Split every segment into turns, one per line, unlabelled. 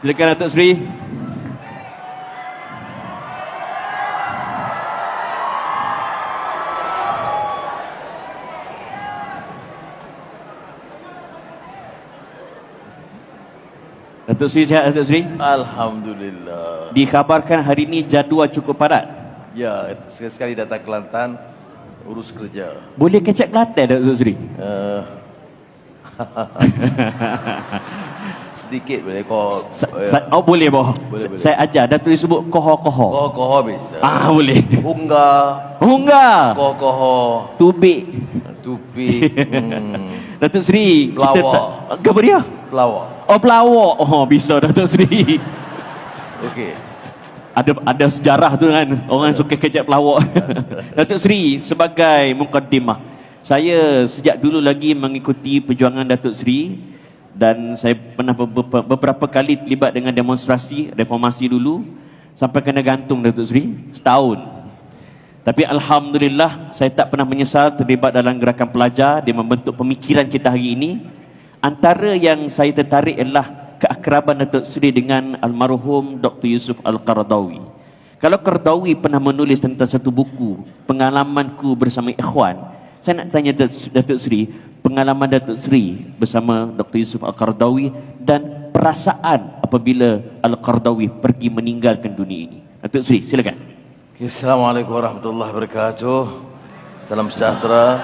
Silakan Datuk Seri. Datuk Seri sihat, Datuk Seri?
Alhamdulillah.
Dikhabarkan hari ini jadual cukup padat.
Ya, sekali-sekali datang Kelantan urus kerja.
Boleh kecek Kelantan, Datuk Seri?
Sedikit boleh kau.
Oh boleh boh.
Boleh.
Saya ajar Datuk Seri sebut koho-koho.
Koho bisa.
Boleh. Unga.
Koho.
Tubik.
Tupi.
Datuk Seri,
Pelawak.
Apa dia?
Pelawak.
Oh pelawak. Oh bisa Datuk Seri.
Okey.
Ada sejarah tu kan, orang suka kecap pelawak. Datuk Seri, sebagai mukaddimah, saya sejak dulu lagi mengikuti perjuangan Datuk Seri dan saya pernah beberapa kali terlibat dengan demonstrasi reformasi dulu sampai kena gantung Datuk Seri setahun. Tapi alhamdulillah saya tak pernah menyesal terlibat dalam gerakan pelajar dia membentuk pemikiran kita hari ini. Antara yang saya tertarik adalah keakraban Datuk Seri dengan almarhum Dr. Yusuf Al-Qaradawi. Kalau Qaradawi pernah menulis tentang satu buku, Pengalamanku Bersama Ikhwan, saya nak tanya Datuk Seri, pengalaman Datuk Seri bersama Dr. Yusuf Al-Qaradawi dan perasaan apabila Al-Qaradawi pergi meninggalkan dunia ini. Datuk Seri, silakan.
Assalamualaikum warahmatullahi wabarakatuh. Salam sejahtera.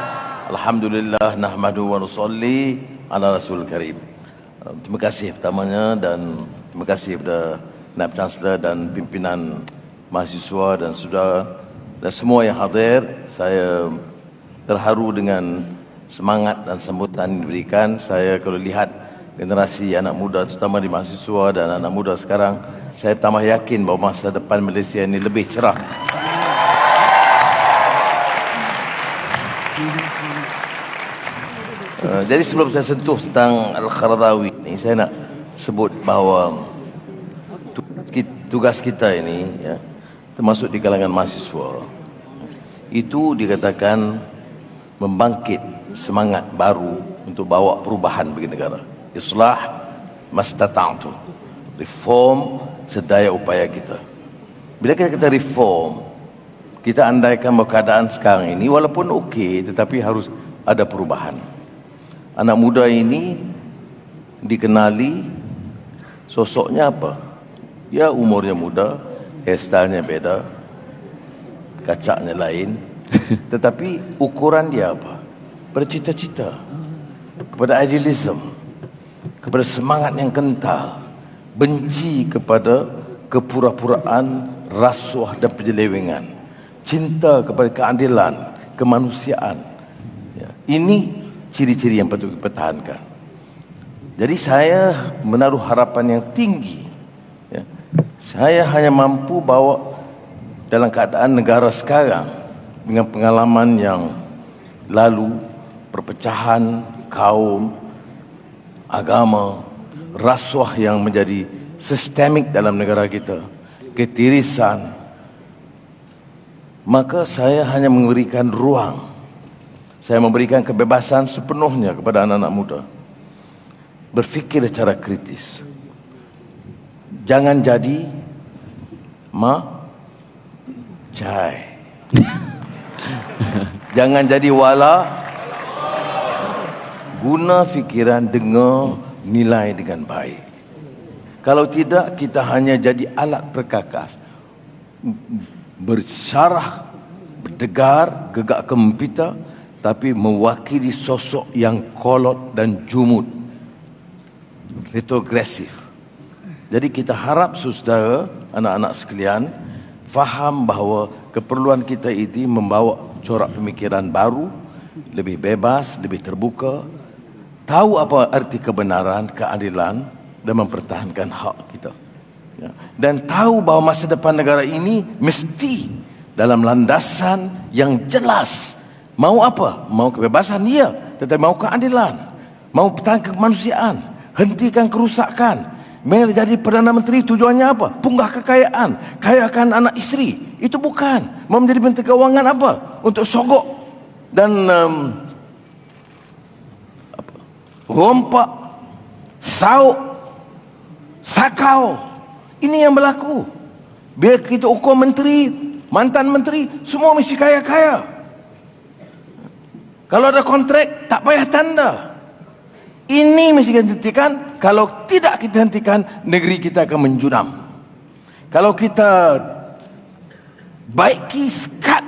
Alhamdulillah nahmadu wa nusalli ala Rasul Karim. Terima kasih pertamanya dan terima kasih kepada Naib Chancellor dan pimpinan mahasiswa dan saudara dan semua yang hadir. Saya terharu dengan semangat dan sambutan yang diberikan. Saya kalau lihat generasi anak muda terutama di mahasiswa dan anak muda sekarang, saya tambah yakin bahawa masa depan Malaysia ini lebih cerah. Jadi sebelum saya sentuh tentang Al-Qaradawi ini, saya nak sebut bahawa tugas kita ini, ya, termasuk di kalangan mahasiswa, itu dikatakan membangkit semangat baru untuk bawa perubahan bagi negara. Islah mastata'tu, reform sedaya upaya kita. Bila kita kata reform, kita andaikan bahawa keadaan sekarang ini walaupun okey, tetapi harus ada perubahan. Anak muda ini dikenali sosoknya apa? Ya umurnya muda, hairstylenya beda, kacaknya lain, tetapi ukuran dia apa? Bercita-cita, kepada idealism, kepada semangat yang kental, benci kepada kepura-puraan, rasuah dan penyelewengan, cinta kepada keadilan, kemanusiaan. Ya, ini ciri-ciri yang patut dipertahankan. Jadi saya menaruh harapan yang tinggi. Ya. Saya hanya mampu bawa dalam keadaan negara sekarang dengan pengalaman yang lalu, perpecahan kaum, agama, rasuah yang menjadi sistemik dalam negara kita, ketirisan, maka saya hanya memberikan ruang. Saya memberikan kebebasan sepenuhnya kepada anak-anak muda. Berfikir secara kritis. Jangan jadi cai. Jangan jadi wala. Guna fikiran, dengar, nilai dengan baik. Kalau tidak, kita hanya jadi alat perkakas. Bersyarah, berdegar, gegak gempita, tapi mewakili sosok yang kolot dan jumud, retrogresif. Jadi kita harap saudara, anak-anak sekalian, faham bahawa keperluan kita ini membawa corak pemikiran baru, lebih bebas, lebih terbuka, tahu apa arti kebenaran, keadilan dan mempertahankan hak kita. Ya. Dan tahu bahawa masa depan negara ini mesti dalam landasan yang jelas. Mau apa? Mau kebebasan? Ya. Tetapi mau keadilan. Mau pertahankan kemanusiaan. Hentikan kerusakan. Mel jadi Perdana Menteri tujuannya apa? Punggah kekayaan. Kayakan anak isteri. Itu bukan. Mau menjadi Menteri Keuangan apa? Untuk sogok. Dan rompak. Sauk. sakau. Ini yang berlaku. Bila kita ukur menteri, mantan menteri, semua mesti kaya-kaya. Kalau ada kontrak, tak payah tanda. Ini mesti kita hentikan. Kalau tidak kita hentikan, negeri kita akan menjunam. Kalau kita baiki sekat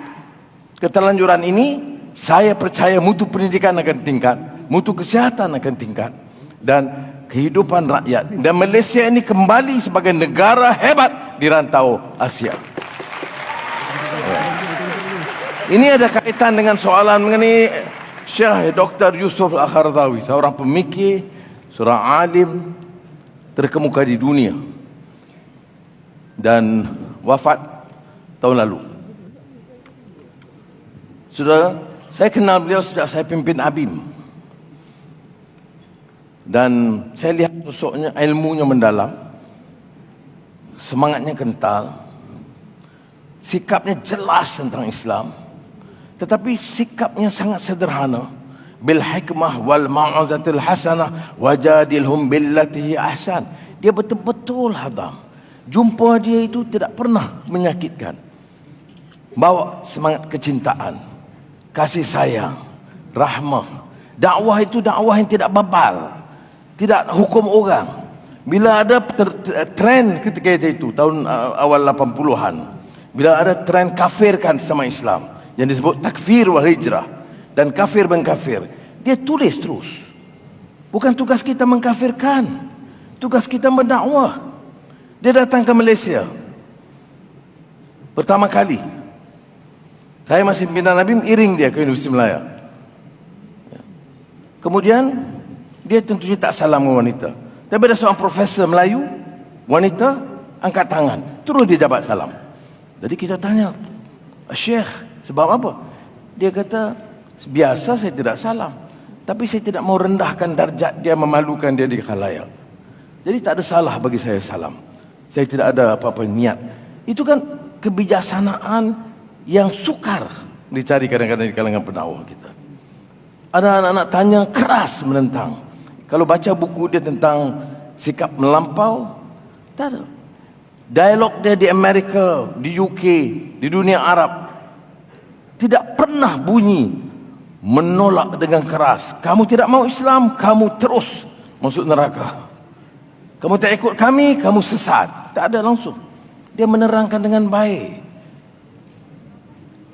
keterlanjuran ini, saya percaya mutu pendidikan akan tingkat, mutu kesihatan akan tingkat, dan kehidupan rakyat. Dan Malaysia ini kembali sebagai negara hebat di rantau Asia. Ini ada kaitan dengan soalan mengenai Syekh Dr. Yusuf Al-Qaradawi, seorang pemikir, seorang alim terkemuka di dunia, dan wafat tahun lalu. Saudara, saya kenal beliau sejak saya pimpin ABIM. Dan saya lihat sosoknya, ilmunya mendalam, semangatnya kental, sikapnya jelas tentang Islam, tetapi sikapnya sangat sederhana. Bil hikmah wal mau'izatil hasanah wajadilhum billati ahsan. Dia betul-betul hadam. Jumpa dia itu tidak pernah menyakitkan. Bawa semangat kecintaan, kasih sayang, rahmah. Dakwah itu dakwah yang tidak babal, tidak hukum orang. Bila ada tren ketika itu, tahun awal 80-an, bila ada tren kafirkan sama Islam, yang disebut takfir wal hijrah, dan kafir mengkafir, dia tulis terus. Bukan tugas kita mengkafirkan, tugas kita mendakwah. Dia datang ke Malaysia pertama kali. Saya masih pimpinan ABIM, iring dia ke Universiti Melaya. Kemudian dia tentunya tak salam dengan wanita. Tapi ada seorang profesor Melayu, wanita, angkat tangan, terus dia jabat salam. Jadi kita tanya, Syekh, sebab apa? Dia kata, biasa saya tidak salam, tapi saya tidak mau rendahkan darjat dia, memalukan dia di khalayak. Jadi tak ada salah bagi saya salam. Saya tidak ada apa-apa niat. Itu kan kebijaksanaan yang sukar dicari kadang-kadang di kalangan pendakwah kita. Ada anak-anak tanya, keras menentang. Kalau baca buku dia tentang sikap melampau, tak ada. Dialog dia di Amerika, di UK, di dunia Arab, tidak pernah bunyi menolak dengan keras. Kamu tidak mau Islam, kamu terus masuk neraka. Kamu tak ikut kami, kamu sesat. Tak ada langsung. Dia menerangkan dengan baik.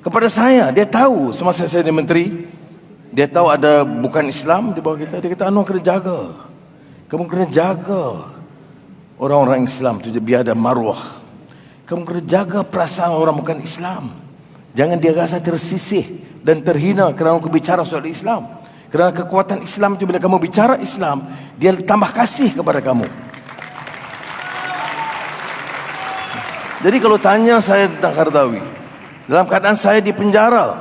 Kepada saya, dia tahu semasa saya jadi menteri, dia tahu ada bukan Islam di bawah kita. Dia kata, Anwar kena jaga. Kamu kena jaga orang-orang Islam tu biar ada maruah. Kamu kena jaga perasaan orang bukan Islam. Jangan dia rasa tersisih dan terhina kerana kamu bicara soal Islam. Kerana kekuatan Islam itu bila kamu bicara Islam, dia tambah kasih kepada kamu. Jadi kalau tanya saya tentang Qaradawi, dalam keadaan saya di penjara,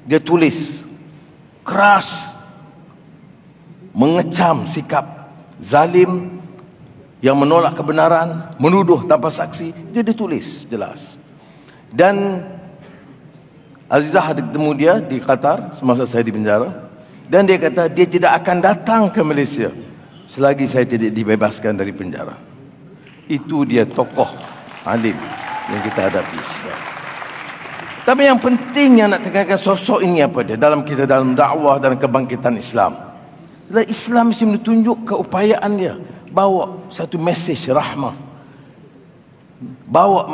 dia tulis keras, mengecam sikap zalim yang menolak kebenaran, menuduh tanpa saksi. Dia ditulis jelas. Dan Azizah ada ketemu dia di Qatar semasa saya di penjara, dan dia kata dia tidak akan datang ke Malaysia selagi saya tidak dibebaskan dari penjara. Itu dia tokoh alim yang kita hadapi. Tapi yang penting yang nak tekankan sosok ini apa dia dalam kita, dalam dakwah dan kebangkitan Islam. Islam mesti menunjuk keupayaan dia, bawa satu mesej rahmah, bawa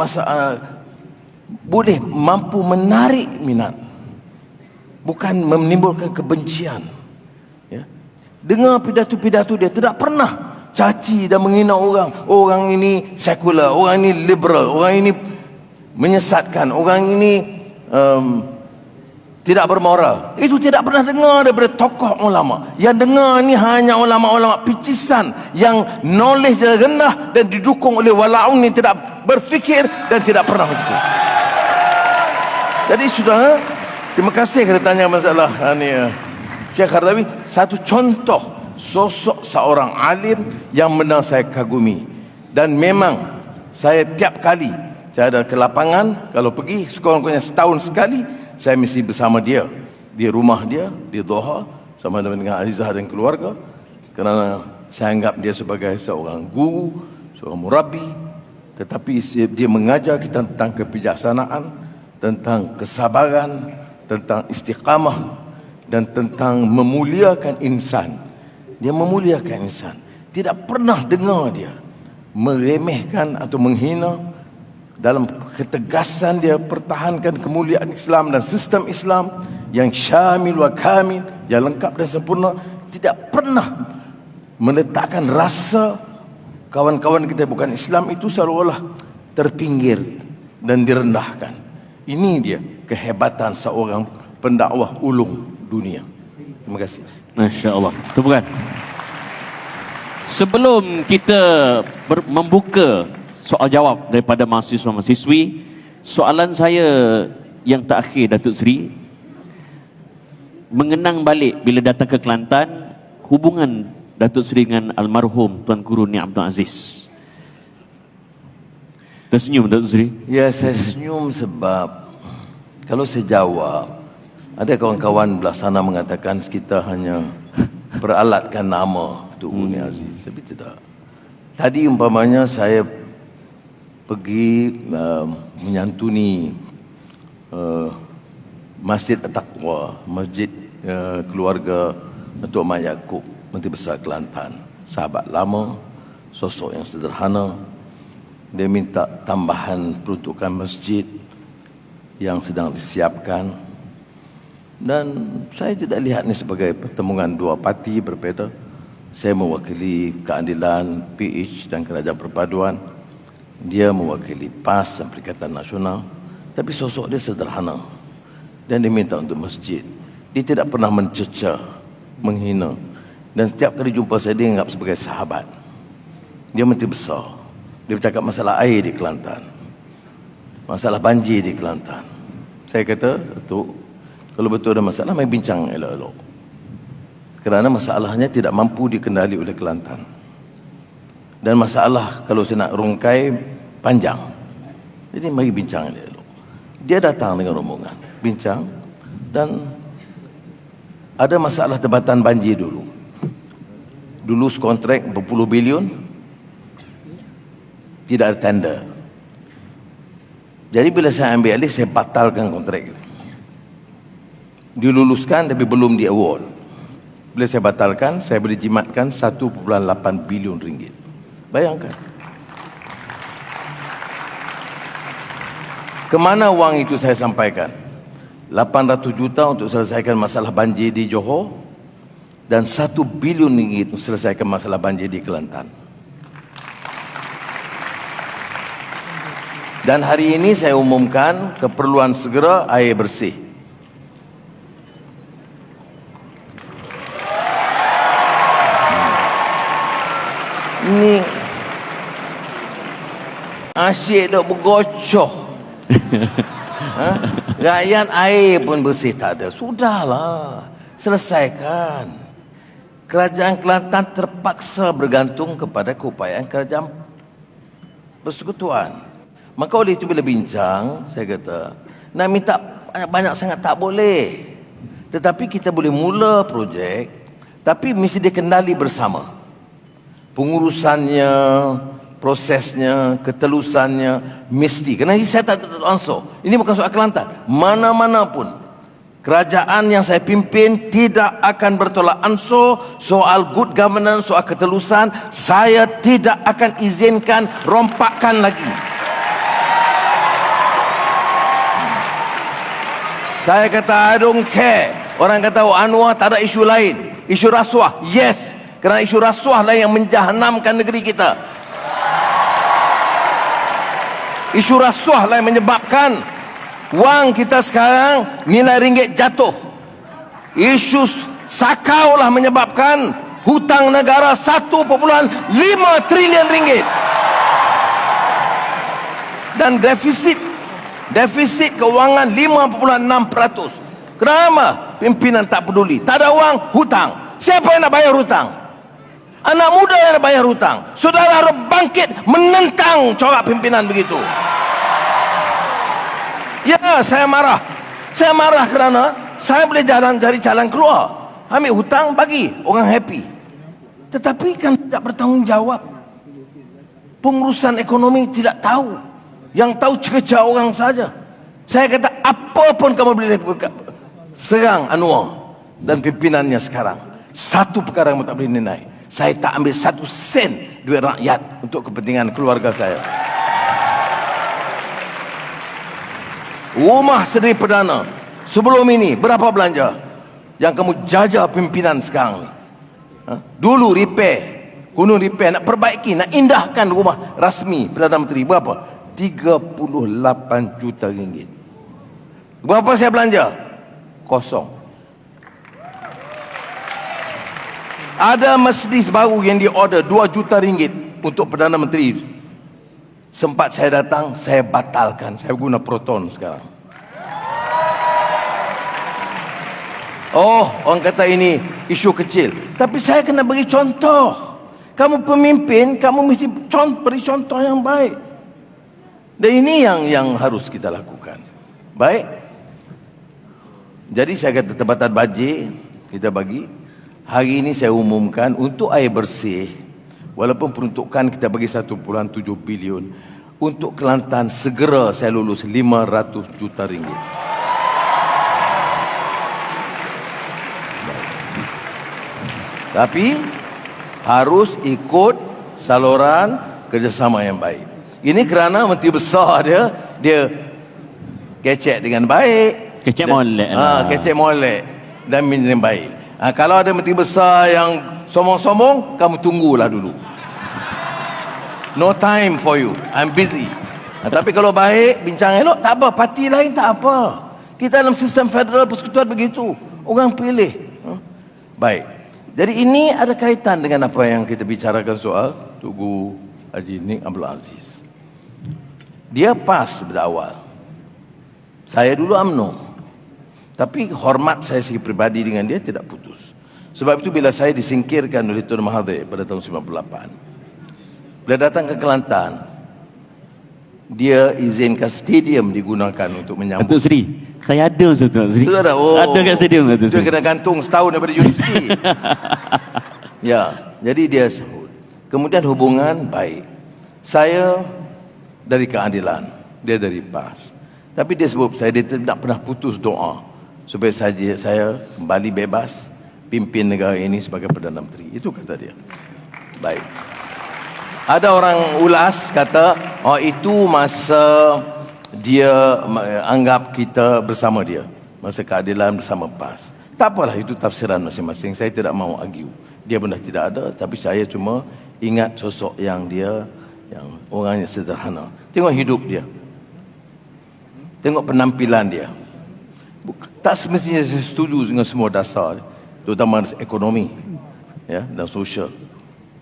boleh mampu menarik minat, bukan menimbulkan kebencian. Ya. Dengar pidato-pidato dia, tidak pernah caci dan menghina orang. Orang ini sekular, orang ini liberal, orang ini menyesatkan, orang ini tidak bermoral. Itu tidak pernah dengar daripada tokoh ulama. Yang dengar ni hanya ulama-ulama picisan yang knowledge dia rendah dan didukung oleh walaun yang tidak berfikir dan tidak pernah begitu. Jadi sudah, terima kasih kerana tanya masalah Syekh Qaradawi. Satu contoh sosok seorang alim yang benar saya kagumi. Dan memang saya tiap kali saya ada ke lapangan, kalau pergi sekurang-kurangnya setahun sekali, saya mesti bersama dia di rumah dia di Doha sama dengan Azizah dan keluarga, kerana saya anggap dia sebagai seorang guru, seorang murabi, tetapi dia mengajar kita tentang kebijaksanaan, tentang kesabaran, tentang istiqamah, dan tentang memuliakan insan. Dia memuliakan insan. Tidak pernah dengar dia meremehkan atau menghina. Dalam ketegasan dia pertahankan kemuliaan Islam dan sistem Islam yang syamil wa kamil, yang lengkap dan sempurna. Tidak pernah meletakkan rasa kawan-kawan kita bukan Islam itu seolah-olah terpinggir dan direndahkan. Ini dia kehebatan seorang pendakwah ulung dunia. Terima kasih.
Masya Allah. Tepukan. Sebelum kita membuka soal jawab daripada mahasiswa-mahasiswi, soalan saya yang terakhir, Datuk Seri, mengenang balik bila datang ke Kelantan, hubungan Datuk Seri dengan almarhum Tuan Guru Ni Abdul Aziz. Tersenyum, Datuk Seri?
Ya, saya senyum sebab kalau saya jawab, ada kawan-kawan belah sana mengatakan kita hanya peralatkan nama Tuk Guru Ni Aziz. Tapi tidak. Tadi umpamanya saya pergi menyantuni Masjid At-Taqwa, masjid keluarga Datuk Mat Yaakob, Menteri Besar Kelantan. Sahabat lama, sosok yang sederhana. Dia minta tambahan peruntukan masjid yang sedang disiapkan. Dan saya tidak lihat ini sebagai pertemuan dua parti berbeza. Saya mewakili keadilan, PH dan Kerajaan Perpaduan. Dia mewakili PAS dan Perikatan Nasional. Tapi sosok dia sederhana. Dan dia minta untuk masjid. Dia tidak pernah mencerca, menghina. Dan setiap kali jumpa saya, dia anggap sebagai sahabat. Dia menteri besar. Dia bercakap masalah air di Kelantan, masalah banjir di Kelantan. Saya kata, Datuk, kalau betul ada masalah, mari bincang elok-elok. Kerana masalahnya tidak mampu dikendali oleh Kelantan. Dan masalah kalau saya nak rungkai panjang. Jadi mari bincang elok-elok. Dia datang dengan rombongan, bincang. Dan ada masalah tebatan banjir dulu. Dulu kontrak berpuluh bilion, tidak ada tender. Jadi bila saya ambil alih, saya batalkan kontrak itu. Diluluskan tapi belum di award. Bila saya batalkan, saya boleh jimatkan 1.8 bilion ringgit. Bayangkan. Kemana wang itu saya sampaikan? 800 juta untuk selesaikan masalah banjir di Johor dan 1 bilion ringgit untuk selesaikan masalah banjir di Kelantan. Dan hari ini saya umumkan keperluan segera air bersih. Ini asyik dok bergocoh. Rakyat air pun bersih tak ada. Sudahlah, selesaikan. Kerajaan Kelantan terpaksa bergantung kepada keupayaan kerajaan persekutuan. Maka oleh itu bila bincang, saya kata, nak minta banyak sangat tak boleh. Tetapi kita boleh mula projek, tapi mesti dikendali bersama. Pengurusannya, prosesnya, ketelusannya, mesti. Kerana saya tak ansur. Ini bukan soal Kelantan. Mana-mana pun, kerajaan yang saya pimpin tidak akan bertolak ansur soal good governance, soal ketelusan. Saya tidak akan izinkan rompakan lagi. Saya kata, I don't care. Orang kata, oh, Anwar tak ada isu lain. Isu rasuah, yes. Kerana isu rasuah lah yang menjahanamkan negeri kita. Isu rasuah lah yang menyebabkan wang kita sekarang nilai ringgit jatuh. Isu sakau lah menyebabkan hutang negara 1.5 trilion ringgit. Dan defisit keuangan 5.6%. Kenapa pimpinan tak peduli? Tak ada wang, hutang. Siapa yang nak bayar hutang? Anak muda yang nak bayar hutang. Saudara harus bangkit menentang corak pimpinan begitu. Ya, saya marah. Saya marah kerana saya boleh cari jalan keluar. Ambil hutang, bagi orang happy. Tetapi kan tidak bertanggungjawab. Pengurusan ekonomi tidak tahu. Yang tahu cerca orang saja. Saya kata, apa pun kamu boleh serang Anwar dan pimpinannya sekarang. Satu perkara yang tak boleh dinilai. Saya tak ambil 1 sen duit rakyat untuk kepentingan keluarga saya. Rumah Seri Perdana sebelum ini berapa belanja yang kamu jajah pimpinan sekarang ni? Dulu repair, gunung repair, nak perbaiki, nak indahkan rumah rasmi Perdana Menteri berapa? 38 juta ringgit. Berapa saya belanja? Kosong. Ada Mercedes baru yang diorder 2 juta ringgit untuk Perdana Menteri. Sempat saya datang, saya batalkan. Saya guna Proton sekarang. Oh, orang kata ini isu kecil. Tapi saya kena beri contoh. Kamu pemimpin, kamu mesti beri contoh yang baik. Dan ini yang harus kita lakukan. Baik. Jadi saya kata Tempatan Banjir kita bagi. Hari ini saya umumkan untuk air bersih, walaupun peruntukan kita bagi 1.7 bilion, untuk Kelantan segera saya lulus 500 juta ringgit. Tapi harus ikut saluran kerjasama yang baik. Ini kerana Menteri Besar dia kecek dengan baik.
Kecek molek lah.
Kecek molek dan yang baik. Kalau ada Menteri Besar yang sombong-sombong, kamu tunggulah dulu. No time for you, I'm busy. Tapi kalau baik, bincang elok, tak apa. Parti lain tak apa. Kita dalam sistem federal persekutuan begitu. Orang pilih. Baik. Jadi ini ada kaitan dengan apa yang kita bicarakan soal Tugu Haji Nik Abdul Aziz. Dia pas pada awal. Saya dulu UMNO. Tapi hormat saya segi pribadi dengan dia tidak putus. Sebab itu bila saya disingkirkan oleh Tun Mahathir pada tahun 98, bila datang ke Kelantan, dia izinkan stadium digunakan untuk menyambut.
Datuk Seri, saya ada Datuk Seri.
Itu ada. Oh,
ada kat stadium Datuk
Seri. Dia
Seri.
kena gantung setahun daripada universiti. Ya, jadi dia sebut. Kemudian hubungan baik. Saya dari keadilan, dia dari PAS. Tapi dia sebut saya, dia tidak pernah putus doa supaya saya kembali bebas pimpin negara ini sebagai Perdana Menteri. Itu kata dia. Baik. Ada orang ulas kata, oh itu masa dia anggap kita bersama dia, masa keadilan bersama PAS. Tak apalah, itu tafsiran masing-masing. Saya tidak mau argue. Dia benar tidak ada, tapi saya cuma ingat sosok yang dia, yang orangnya sederhana. Tengok hidup dia. Tengok penampilan dia. Tak semestinya saya setuju dengan semua dasar, terutama ekonomi, ya, dan sosial.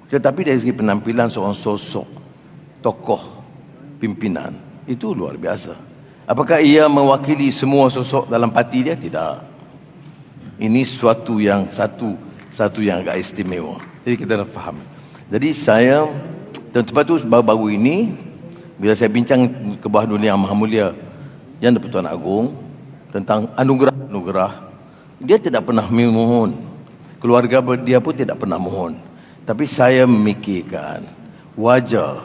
Tetapi dari segi penampilan seorang sosok tokoh pimpinan itu luar biasa. Apakah ia mewakili semua sosok dalam parti dia? Tidak. Ini suatu yang satu yang agak istimewa. Jadi kita dah faham. Jadi saya, dan sebab itu baru-baru ini bila saya bincang ke bawah dunia Maha Mulia Yang di-Pertuan Agong tentang anugerah-anugerah, dia tidak pernah memohon. Keluarga dia pun tidak pernah mohon. Tapi saya memikirkan wajar,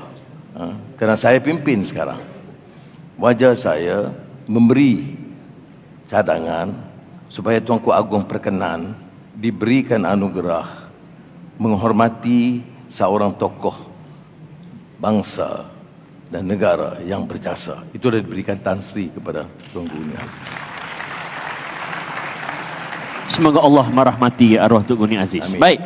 kerana saya pimpin sekarang, wajar saya memberi cadangan supaya Tuanku Agong Perkenan diberikan anugerah menghormati seorang tokoh bangsa dan negara yang berjasa. Itu dah diberikan Tan Sri kepada Tuanku Nik Aziz.
Semoga Allah merahmati arwah Tuanku Nik Aziz.
Amin.
Baik.